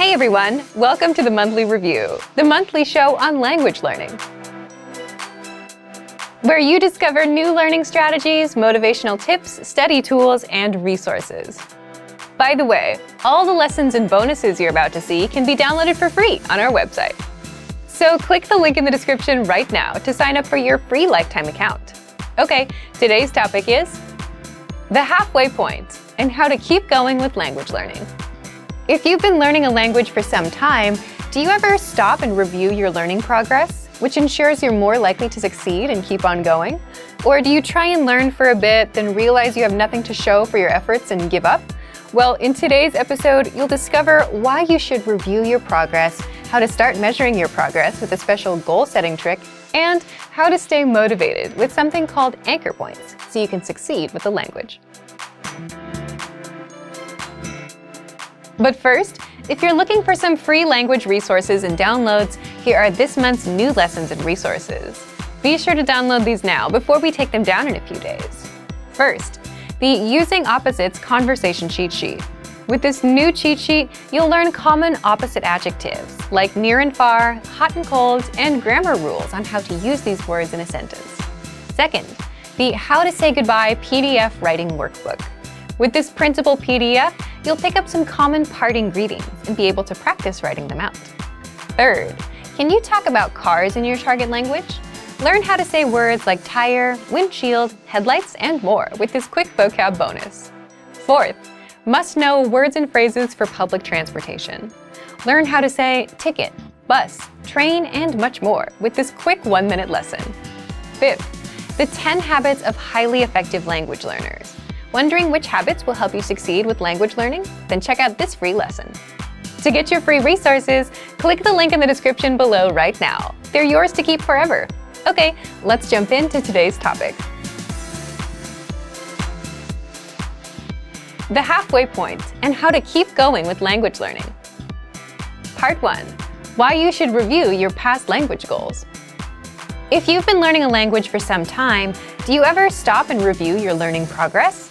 Hey everyone, welcome to the Monthly Review, the monthly show on language learning, where you discover new learning strategies, motivational tips, study tools, and resources. By the way, all the lessons and bonuses you're about to see can be downloaded for free on our website. So click the link in the description right now to sign up for your free lifetime account. Okay, today's topic is the halfway point and how to keep going with language learning. If you've been learning a language for some time, do you ever stop and review your learning progress, which ensures you're more likely to succeed and keep on going? Or do you try and learn for a bit, then realize you have nothing to show for your efforts and give up? Well, in today's episode, you'll discover why you should review your progress, how to start measuring your progress with a special goal-setting trick, and how to stay motivated with something called anchor points so you can succeed with the language. But first, if you're looking for some free language resources and downloads, here are this month's new lessons and resources. Be sure to download these now before we take them down in a few days. First, the Using Opposites Conversation Cheat Sheet. With this new cheat sheet, you'll learn common opposite adjectives like near and far, hot and cold, and grammar rules on how to use these words in a sentence. Second, the How to Say Goodbye PDF Writing Workbook. With this printable PDF, you'll pick up some common parting greetings and be able to practice writing them out. Third, can you talk about cars in your target language? Learn how to say words like tire, windshield, headlights, and more with this quick vocab bonus. Fourth, must know words and phrases for public transportation. Learn how to say ticket, bus, train, and much more with this quick 1-minute lesson. Fifth, the 10 habits of highly effective language learners. Wondering which habits will help you succeed with language learning? Then check out this free lesson. To get your free resources, click the link in the description below right now. They're yours to keep forever. Okay, let's jump into today's topic. The halfway point and how to keep going with language learning. Part 1. Why you should review your past language goals. If you've been learning a language for some time, do you ever stop and review your learning progress?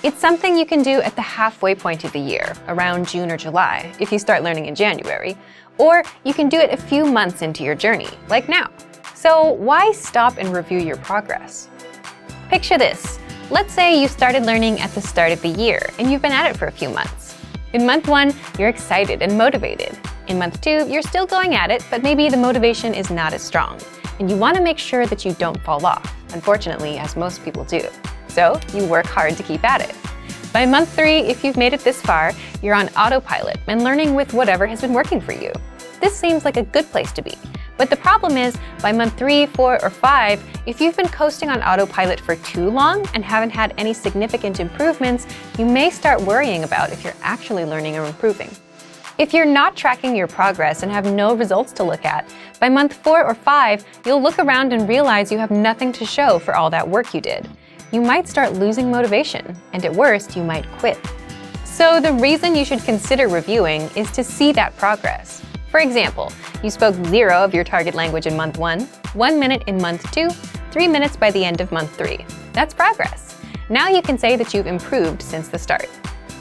It's something you can do at the halfway point of the year, around June or July, if you start learning in January. Or you can do it a few months into your journey, like now. So why stop and review your progress? Picture this. Let's say you started learning at the start of the year and you've been at it for a few months. In month 1, you're excited and motivated. In month 2, you're still going at it, but maybe the motivation is not as strong. And you want to make sure that you don't fall off, unfortunately, as most people do. So you work hard to keep at it. By month 3, if you've made it this far, you're on autopilot and learning with whatever has been working for you. This seems like a good place to be. But the problem is, by month 3, 4, or 5, if you've been coasting on autopilot for too long and haven't had any significant improvements, you may start worrying about if you're actually learning or improving. If you're not tracking your progress and have no results to look at, by month 4 or 5, you'll look around and realize you have nothing to show for all that work you did. You might start losing motivation, and at worst, you might quit. So the reason you should consider reviewing is to see that progress. For example, you spoke 0 of your target language in month 1, 1 minute in month 2, 3 minutes by the end of month 3. That's progress. Now you can say that you've improved since the start.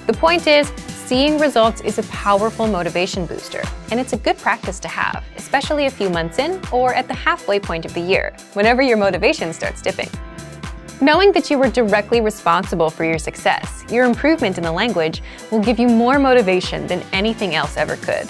The point is, seeing results is a powerful motivation booster, and it's a good practice to have, especially a few months in or at the halfway point of the year, whenever your motivation starts dipping. Knowing that you were directly responsible for your success, your improvement in the language will give you more motivation than anything else ever could.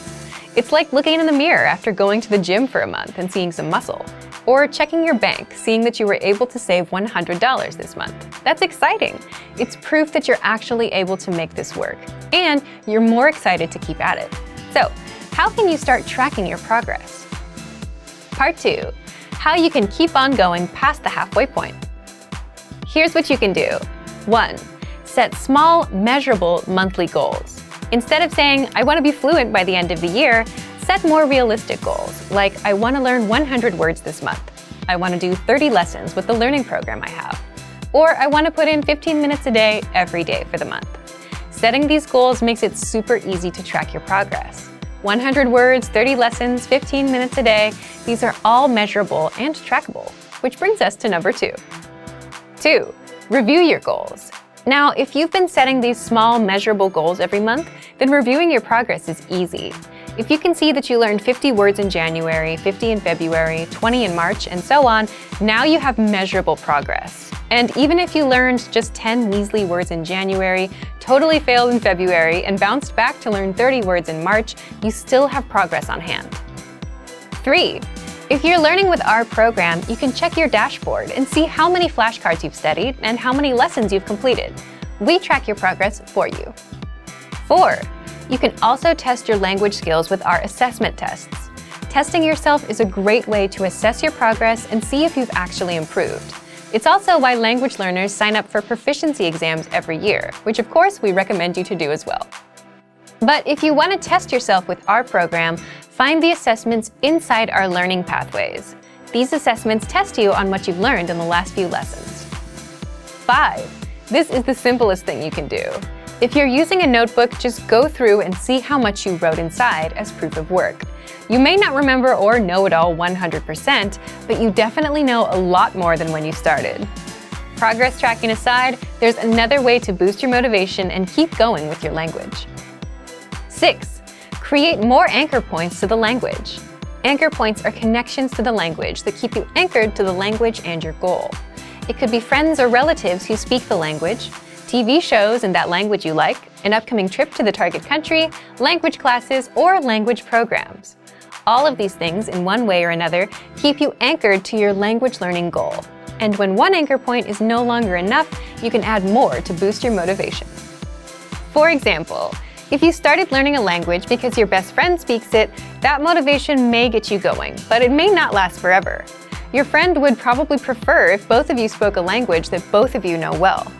It's like looking in the mirror after going to the gym for a month and seeing some muscle, or checking your bank, seeing that you were able to save $100 this month. That's exciting. It's proof that you're actually able to make this work, and you're more excited to keep at it. So, how can you start tracking your progress? Part 2. How you can keep on going past the halfway point. Here's what you can do. 1. Set small, measurable monthly goals. Instead of saying, I want to be fluent by the end of the year, set more realistic goals, like I want to learn 100 words this month. I want to do 30 lessons with the learning program I have. Or I want to put in 15 minutes a day every day for the month. Setting these goals makes it super easy to track your progress. 100 words, 30 lessons, 15 minutes a day, these are all measurable and trackable, which brings us to number 2. 2. Review your goals. Now, if you've been setting these small, measurable goals every month, then reviewing your progress is easy. If you can see that you learned 50 words in January, 50 in February, 20 in March, and so on, now you have measurable progress. And even if you learned just 10 measly words in January, totally failed in February, and bounced back to learn 30 words in March, you still have progress on hand. 3. If you're learning with our program, you can check your dashboard and see how many flashcards you've studied and how many lessons you've completed. We track your progress for you. 4. You can also test your language skills with our assessment tests. Testing yourself is a great way to assess your progress and see if you've actually improved. It's also why language learners sign up for proficiency exams every year, which of course we recommend you to do as well. But if you want to test yourself with our program, find the assessments inside our learning pathways. These assessments test you on what you've learned in the last few lessons. 5. This is the simplest thing you can do. If you're using a notebook, just go through and see how much you wrote inside as proof of work. You may not remember or know it all 100%, but you definitely know a lot more than when you started. Progress tracking aside, there's another way to boost your motivation and keep going with your language. 6. Create more anchor points to the language. Anchor points are connections to the language that keep you anchored to the language and your goal. It could be friends or relatives who speak the language, TV shows in that language you like, an upcoming trip to the target country, language classes, or language programs. All of these things, in one way or another, keep you anchored to your language learning goal. And when one anchor point is no longer enough, you can add more to boost your motivation. For example, if you started learning a language because your best friend speaks it, that motivation may get you going, but it may not last forever. Your friend would probably prefer if both of you spoke a language that both of you know well.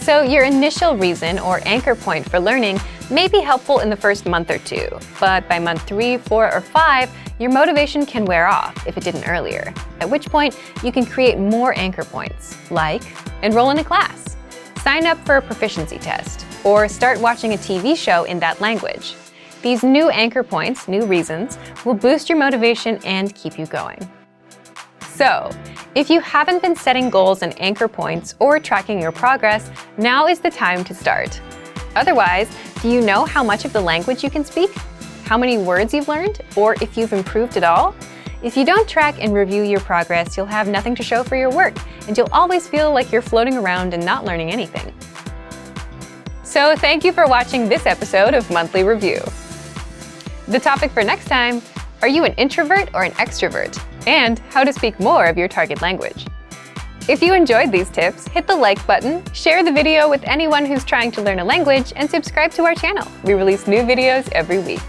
So your initial reason or anchor point for learning may be helpful in the first month or two, but by month 3, 4, or 5, your motivation can wear off if it didn't earlier, at which point you can create more anchor points, like enroll in a class, sign up for a proficiency test, or start watching a TV show in that language. These new anchor points, new reasons, will boost your motivation and keep you going. So, if you haven't been setting goals and anchor points or tracking your progress, now is the time to start. Otherwise, do you know how much of the language you can speak? How many words you've learned? Or if you've improved at all? If you don't track and review your progress, you'll have nothing to show for your work, and you'll always feel like you're floating around and not learning anything. So thank you for watching this episode of Monthly Review. The topic for next time: are you an introvert or an extrovert? And how to speak more of your target language. If you enjoyed these tips, hit the like button, share the video with anyone who's trying to learn a language, and subscribe to our channel. We release new videos every week.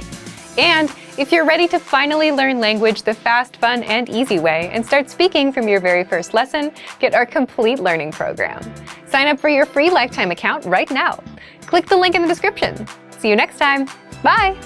And if you're ready to finally learn language the fast, fun, and easy way and start speaking from your very first lesson, get our complete learning program. Sign up for your free lifetime account right now. Click the link in the description. See you next time. Bye!